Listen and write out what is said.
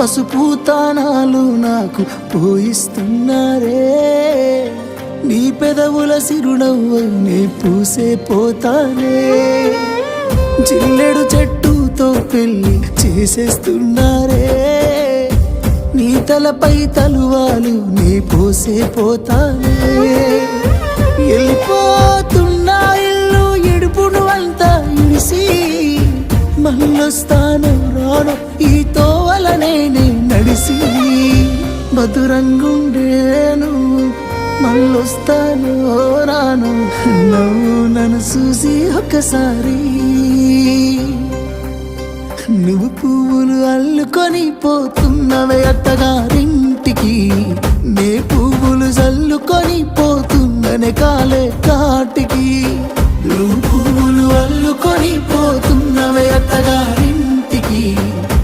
పసుపు తానాలు నాకు పోయిస్తున్నారే, నీ పెదవుల సిరునవ్వు నే పూసే పోతానే, జిల్లెడు చెట్టుతో పెళ్లి చేసేస్తున్నారే, నీ తలపై తలువాలు నీ పోసే పోతానే, వెళ్ళిపోతున్నా ఇల్లు ఇడుపును అంతా ఇడిసి, మళ్ళొస్తాను రాను ఈ తోవలనే నడిసి, మధురంగుండేను మళ్ళొస్తాను రాను నువ్వు నన్ను చూసి ఒక్కసారి, నువ్వు పువ్వులు అల్లుకొని పోతున్నవే అత్తగారింటికి, నే పువ్వులు చల్లుకొని పోతున్ననే కాలే కాటికి, నువ్వు పువ్వులు అల్లుకొని